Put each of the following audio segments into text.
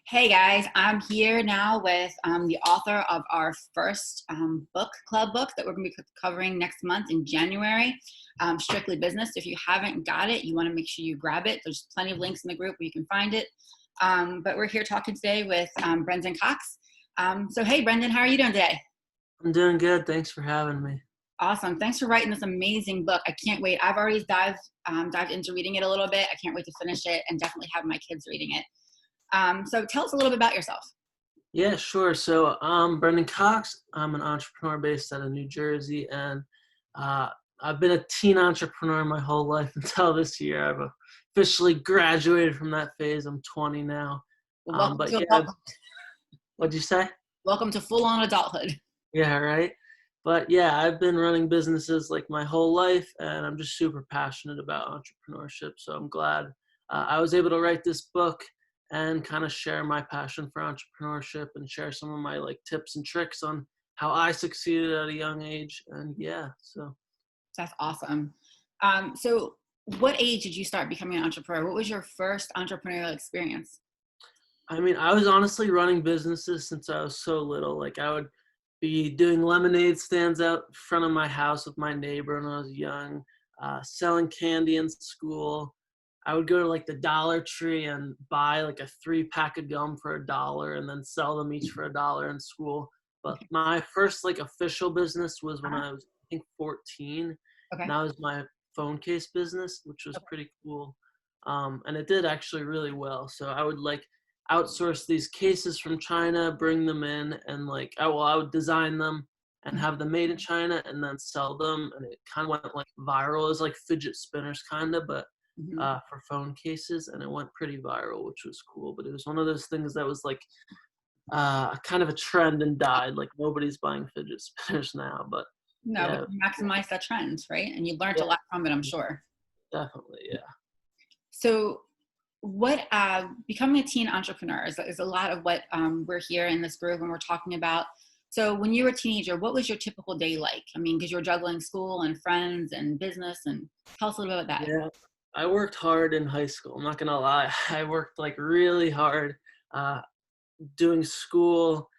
Hey guys, I'm here now with the author of our first book club book that we're going to be covering next month in January, Strictly Business. If you haven't got it, you want to make sure you grab it. There's plenty of links in the group where you can find it. But we're here talking today with Brendan Cox. So hey, Brendan, how are you doing today? I'm doing good. Thanks for having me. Awesome. Thanks for writing this amazing book. I can't wait. I've already dived into reading it a little bit. I can't wait to finish it and definitely have my kids reading it. So tell us a little bit about yourself. Yeah, sure. So I'm Brendan Cox. I'm an entrepreneur based out of New Jersey, and uh, I've been a teen entrepreneur my whole life until this year. I've officially graduated from that phase. I'm 20 now. Well, welcome But to yeah, adulthood. what'd you say? Welcome to full-on adulthood. Yeah, right. But yeah, I've been running businesses like my whole life, and I'm just super passionate about entrepreneurship. So I'm glad I was able to write this book and kind of share my passion for entrepreneurship and share some of my like tips and tricks on how I succeeded at a young age. And yeah, so That's awesome. So what age did you start becoming an entrepreneur? What was your first entrepreneurial experience? I mean, I was honestly running businesses since I was so little. Like I would be doing lemonade stands out front of my house with my neighbor when I was young, selling candy in school. I would go to like the Dollar Tree and buy like a 3-pack of gum for $1 and then sell them each for $1 in school. But Okay. my first like official business was when Uh-huh. I was, I think, 14. And Okay. that was my phone case business, which was Okay. pretty cool. And it did actually really well. So I would like outsource these cases from China, bring them in, and like I would design them and Mhm. have them made in China and then sell them. And it kind of went like viral. It was like fidget spinners kind of, but Mhm. for phone cases, and it went pretty viral, which was cool. But it was one of those things that was like kind of a trend and died. Like nobody's buying fidget spinners now, but No, but yeah, you maximize that trend, right? And you learned yeah, a lot from it, I'm sure. definitely, yeah. So what becoming a teen entrepreneur is a lot of what we're here in this group and we're talking about. So when you were a teenager, what was your typical day like? I mean, because you were juggling school and friends and business, and tell us a little bit about that. Yeah, I worked hard in high school. I'm not gonna lie. I worked like really hard uh, doing school.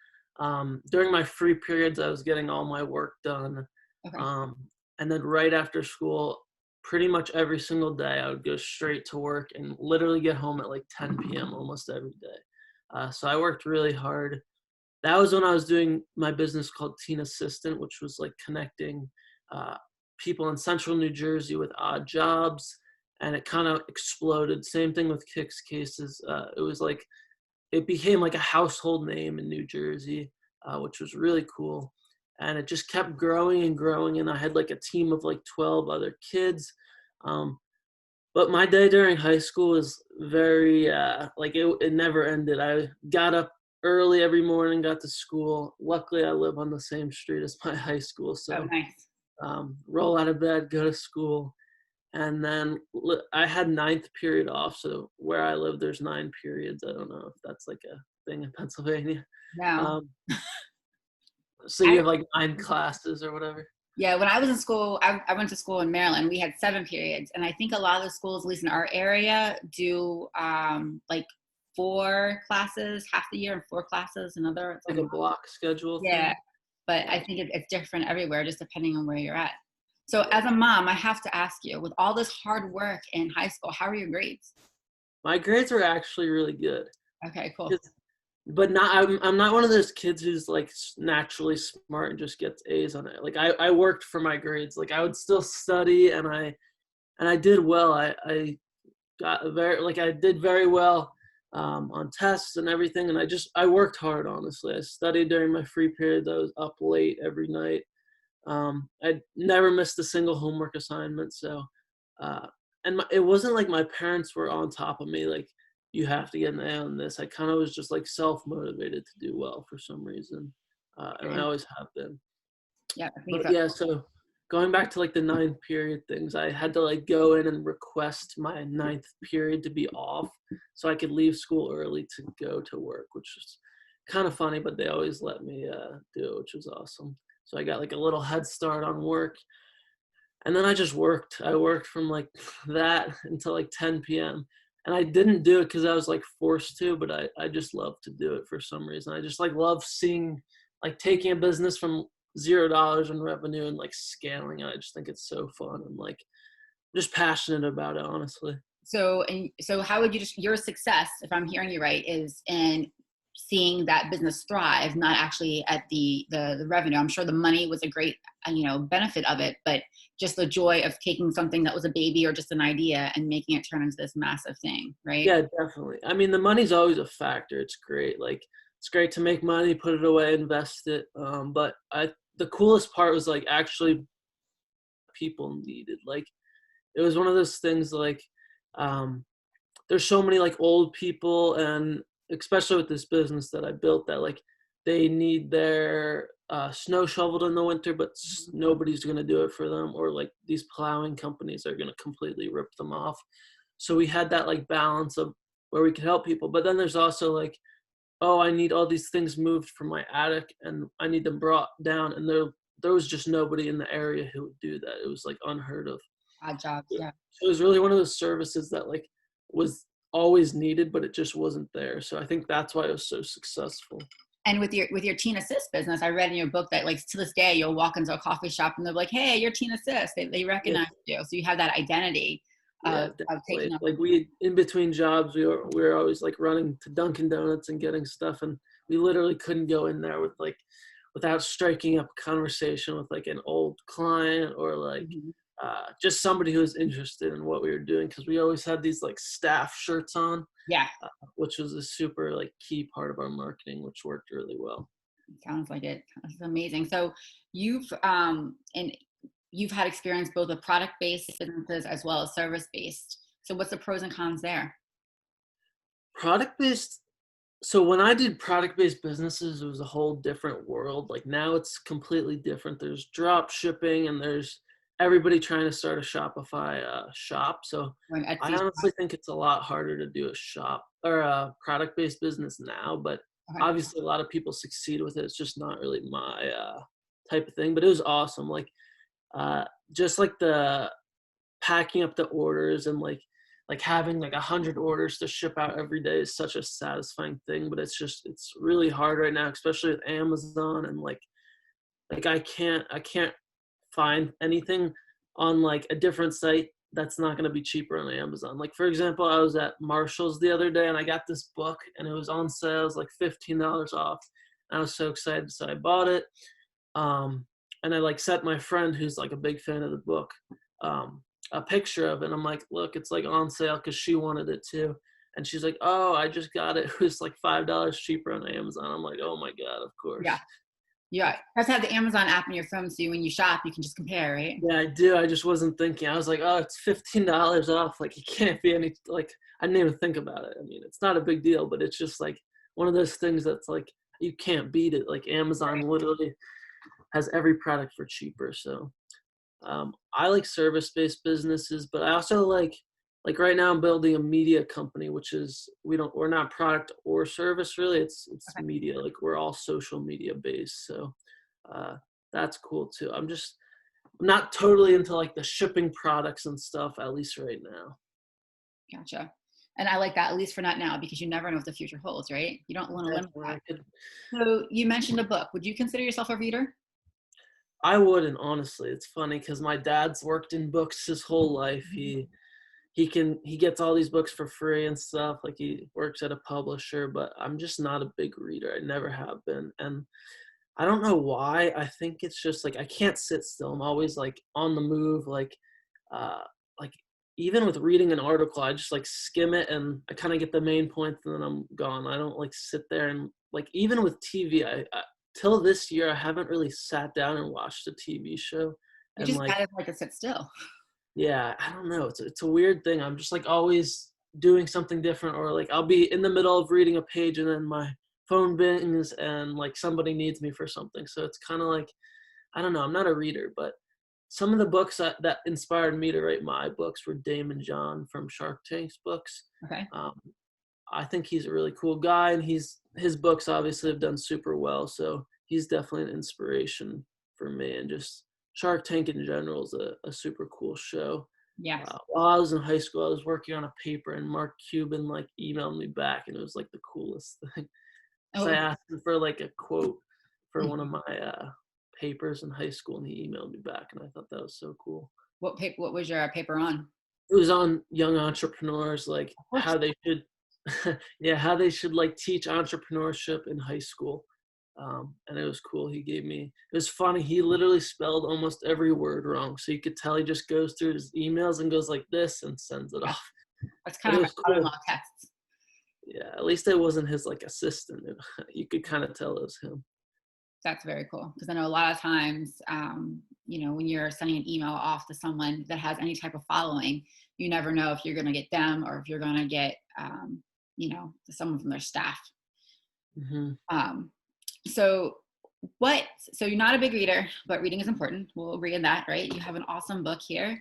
During my free periods, I was getting all my work done. Okay. Um, and then right after school, pretty much every single day, I would go straight to work and literally get home at like 10 p.m. almost every day. So I worked really hard. That was when I was doing my business called Teen Assistant, which was like connecting uh, people in central New Jersey with odd jobs. And it kind of exploded. Same thing with Kicks Cases. It was like, it became like a household name in New Jersey, which was really cool. And it just kept growing and growing. And I had like a team of like 12 other kids. Um, but my day during high school was very, like it never ended. I got up early every morning, got to school. Luckily, I live on the same street as my high school. Oh, So nice. roll out of bed, go to school. And then I had ninth period off. So where I live, there's 9 periods. I don't know if that's like a thing in Pennsylvania. No. Um, so you I, have like 9 classes or whatever. yeah, when I was in school, I went to school in Maryland. We had 7 periods. And I think a lot of the schools, at least in our area, do like 4 classes half the year and 4 classes another. Like a block schedule Yeah, thing. but I Gotcha. think it's different everywhere, just depending on where you're at. So Yeah. as a mom, I have to ask you, with all this hard work in high school, how are your grades? My grades were actually really good. Okay, cool. 'Cause But not I'm not one of those kids who's like naturally smart and just gets A's on it. Like I worked for my grades. Like I would still study and I did well. I got very like I did very well on tests and everything. And I worked hard, honestly. I studied during my free periods. I was up late every night. I never missed a single homework assignment. So, uh, and it wasn't like my parents were on top of me, like, you have to get an A on this. I kind of was just like self motivated to do well for some reason. And I Okay. always have been. Yeah, I think But so. yeah, so going back to like the 9 period things, I had to like go in and request my ninth period to be off so I could leave school early to go to work, which was kind of funny, but they always let me do it, which was awesome. So I got like a little head start on work. And then I just worked. I worked from like that until like 10 p.m. And I didn't do it because I was like forced to, but I just love to do it for some reason. I just like love seeing, like taking a business from $0 in revenue and like scaling it. I just think it's so fun and like just passionate about it, honestly. So how would you just, your success, if I'm hearing you right, is in seeing that business thrive, not actually at the revenue. I'm sure the money was a great, benefit of it, but just the joy of taking something that was a baby or just an idea and making it turn into this massive thing, right? Yeah, definitely. I mean, the money's always a factor. It's great. Like, it's great to make money, put it away, invest it. But the coolest part was like actually people needed. Like, it was one of those things like, um, there's so many like old people, and especially with this business that I built, that like they need their snow shoveled in the winter, but nobody's going to do it for them, or like these plowing companies are going to completely rip them off. So we had that like balance of where we could help people, but then there's also like, oh, I need all these things moved from my attic and I need them brought down, and there was just nobody in the area who would do that. It was like unheard of. Odd jobs, yeah. So it was really one of those services that like was always needed, but it just wasn't there. So I think that's why it was so successful. And with your teen assist business, I read in your book that like to this day you'll walk into a coffee shop and they're like, "Hey, you're teen assist." They Yeah, recognize you, so you have that identity yeah, of definitely. taking on. Like we in between jobs, we were always like running to Dunkin' Donuts and getting stuff, and we literally couldn't go in there with like without striking up a conversation with like an old client or like Mhm. just somebody who was interested in what we were doing, because we always had these like staff shirts on, Yeah, which was a super like key part of our marketing, which worked really well. sounds like it. That's amazing. So and you've had experience both with product based businesses as well as service based. So what's the pros and cons there? Product based. So when I did product based businesses, it was a whole different world. Like now it's completely different. There's drop shipping and there's everybody trying to start a Shopify shop. So Or an I Etsy honestly shop? think it's a lot harder to do a shop or a product based business now, but Okay. obviously a lot of people succeed with it. It's just not really my type of thing, but it was awesome. Like uh, just like the packing up the orders and like having like 100 orders to ship out every day is such a satisfying thing, but it's really hard right now, especially with Amazon, and like I can't find anything on like a different site that's not going to be cheaper on Amazon. Like for example, I was at Marshall's the other day and I got this book and it was on sale. It was like $15 off. I was so excited, so I bought it. um, and I like sent my friend who's like a big fan of the book um, a picture of it. And I'm like, look, it's like on sale, because she wanted it too. And she's like, oh, I just got it. It was like $5 cheaper on Amazon. I'm like, oh my God, of Yeah. course. Yeah. You have to have the Amazon app on your phone so when you shop, you can just compare, right? Yeah, I do. I just wasn't thinking. I was like, oh, it's $15 off. Like, it can't be any, like, I didn't even think about it. I mean, it's not a big deal, but it's just like one of those things that's like, you can't beat it. Like, Amazon literally has every product for cheaper. So, I like service-based businesses, but I also like right now I'm building a media company, which is we're not product or service really. It's Okay. media. Like we're all social media based. So uh, that's cool too. I'm not totally into like the shipping products and stuff, at least right now. Gotcha. And I like that, at least for not now, because you never know what the future holds, right? You don't want to limit Definitely, that. So you mentioned a book. Would you consider yourself a reader? I wouldn't, honestly. It's funny because my dad's worked in books his whole life. Mhm. He gets all these books for free and stuff. Like he works at a publisher, but I'm just not a big reader. I never have been. And I don't know why. I think it's just like I can't sit still. I'm always like on the move. Uh like even with reading an article, I just like skim it and I kind of get the main points and then I'm gone. I don't like sit there and like even with TV, I till this year I haven't really sat down and watched a TV show. You And just like gotta like to sit still. yeah, I don't know. It's a weird thing. I'm just like always doing something different, or like I'll be in the middle of reading a page and then my phone bings and like somebody needs me for something. So it's kind of like I don't know. I'm not a reader, but some of the books that inspired me to write my books were Damon John from Shark Tank's books. Okay. Um, I think he's a really cool guy, and his books obviously have done super well. So he's definitely an inspiration for me, and just Shark Tank in general is a super cool show. Yeah. While I was in high school, I was working on a paper, and Mark Cuban like emailed me back, and it was like the coolest thing. So I Oh, asked him for like a quote for one of my papers in high school, and he emailed me back, and I thought that was so cool. what was your paper on? It was on young entrepreneurs, like Of course. how they should, yeah, how they should like teach entrepreneurship in high school. And it was cool. It was funny. He literally spelled almost every word wrong. So you could tell he just goes through his emails and goes like this and sends it Yeah. off. That's But kind it of my was daughter-in-law cool. tests. Yeah, at least it wasn't his like assistant. You could kind of tell it was him. That's very cool, because I know a lot of times, when you're sending an email off to someone that has any type of following, you never know if you're going to get them or if you're going to get, someone from their staff. Hmm. Um, so so you're not a big reader, but reading is important. We'll agree on that, right? You have an awesome book here.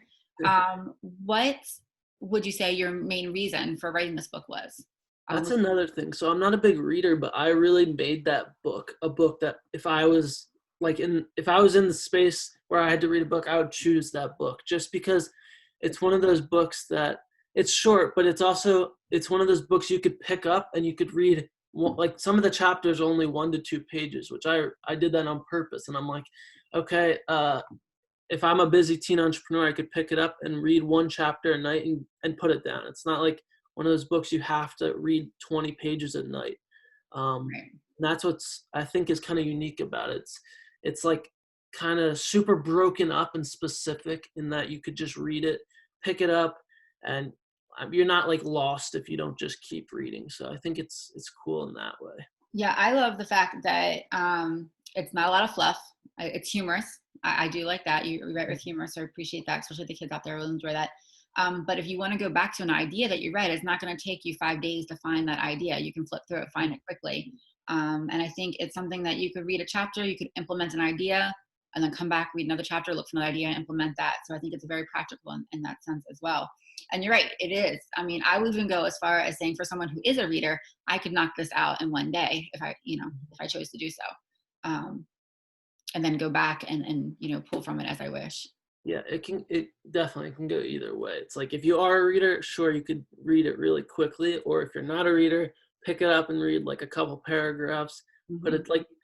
What would you say your main reason for writing this book was? That's another thing. So I'm not a big reader, but I really made that book a book that if I was in the space where I had to read a book, I would choose that book just because it's one of those books that it's short, but it's one of those books you could pick up and you could read. Like some of the chapters are only 1 to 2 pages, which I did that on purpose. And I'm like, okay, if I'm a busy teen entrepreneur, I could pick it up and read one chapter a night and put it down. It's not like one of those books you have to read 20 pages a night. Right. And that's what's I think is kind of unique about it. It's like kind of super broken up and specific in that you could just read it, pick it up, and you're not like lost if you don't just keep reading. So I think it's cool in that way. Yeah, I love the fact that it's not a lot of fluff. It's humorous. I do like that. You write with humor, so I appreciate that, especially the kids out there will enjoy that. But if you want to go back to an idea that you read, it's not going to take you 5 days to find that idea. You can flip through it, find it quickly. And I think it's something that you could read a chapter, you could implement an idea, and then come back, read another chapter, look for another idea, and implement that. So I think it's very practical in that sense as well. And you're right, it is. I mean, I would even go as far as saying for someone who is a reader, I could knock this out in one day if I chose to do so. And then go back and pull from it as I wish. Yeah, it definitely can go either way. It's like if you are a reader, sure, you could read it really quickly, or if you're not a reader, pick it up and read like a couple paragraphs. Mm-hmm. But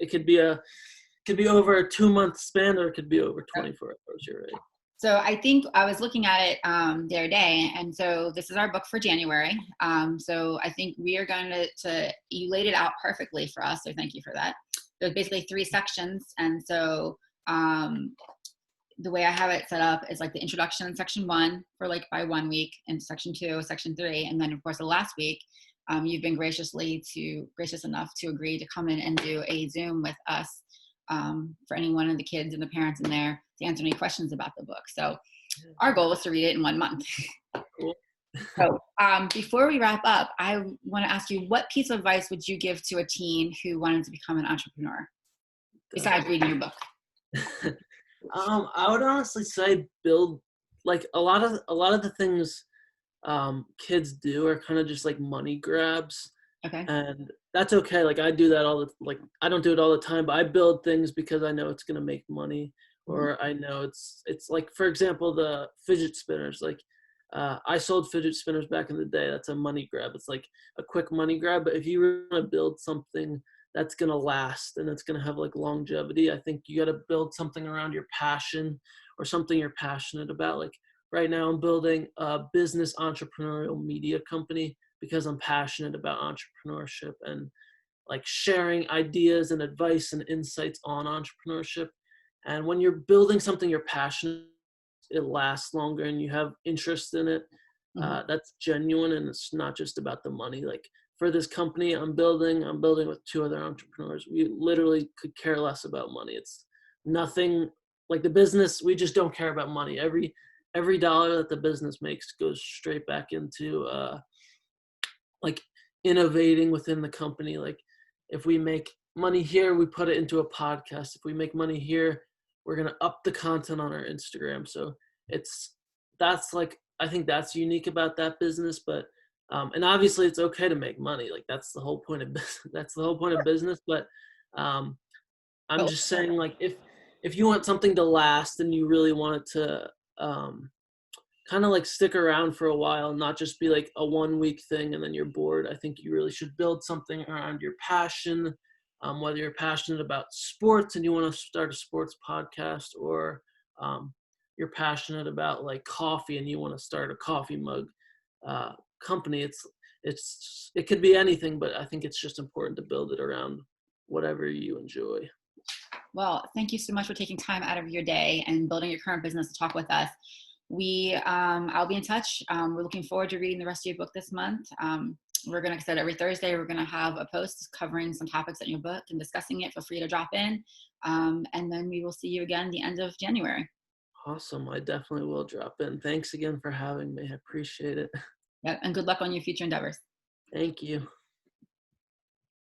it could be over a 2-month span, or it could be over 24 hours. You're right. So I think I was looking at it the other day, and so this is our book for January. So I think we are going to you laid it out perfectly for us, so thank you for that. There's basically 3 sections, and so the way I have it set up is like the introduction in section 1 for like by 1 week, and section 2, section 3, and then of course the last week you've been gracious enough to agree to come in and do a Zoom with us for any one of the kids and the parents in there to answer any questions about the book. So our goal is to read it in 1 month. Cool. So before we wrap up, I want to ask you, what piece of advice would you give to a teen who wanted to become an entrepreneur besides reading your book? I would honestly say build like a lot of the things kids do are kind of just like money grabs. Okay. And that's okay. Like I do that I don't do it all the time, but I build things because I know it's going to make money, or I know it's like, for example, the fidget spinners. Like I sold fidget spinners back in the day. That's a money grab. It's like a quick money grab. But if you really want to build something that's going to last and it's going to have like longevity, I think you got to build something around your passion or something you're passionate about. Like right now I'm building a business entrepreneurial media company because I'm passionate about entrepreneurship and like sharing ideas and advice and insights on entrepreneurship. And when you're building something you're passionate, it lasts longer and you have interest in it. That's genuine, and it's not just about the money. Like for this company I'm building with 2 other entrepreneurs. We literally could care less about money. It's nothing like the business. We just don't care about money. Every dollar that the business makes goes straight back into like innovating within the company. Like if we make money here, we put it into a podcast. If we make money here, we're going to up the content on our Instagram. So that's like, I think that's unique about that business. But and obviously it's okay to make money. Like that's the whole point of business. That's the whole point of business. But I'm just saying, like if you want something to last and you really want it to kind of like stick around for a while, not just be like a 1 week thing and then you're bored. I think you really should build something around your passion, whether you're passionate about sports and you want to start a sports podcast, or um, you're passionate about like coffee and you want to start a coffee mug uh, company. It could be anything, but I think it's just important to build it around whatever you enjoy. Well, thank you so much for taking time out of your day and building your current business to talk with us. I'll be in touch. We're looking forward to reading the rest of your book this month. We're going to, like I said, every Thursday, we're going to have a post covering some topics in your book and discussing it. Feel free to drop in. And then we will see you again the end of January. Awesome. I definitely will drop in. Thanks again for having me. I appreciate it. Yep, and good luck on your future endeavors. Thank you.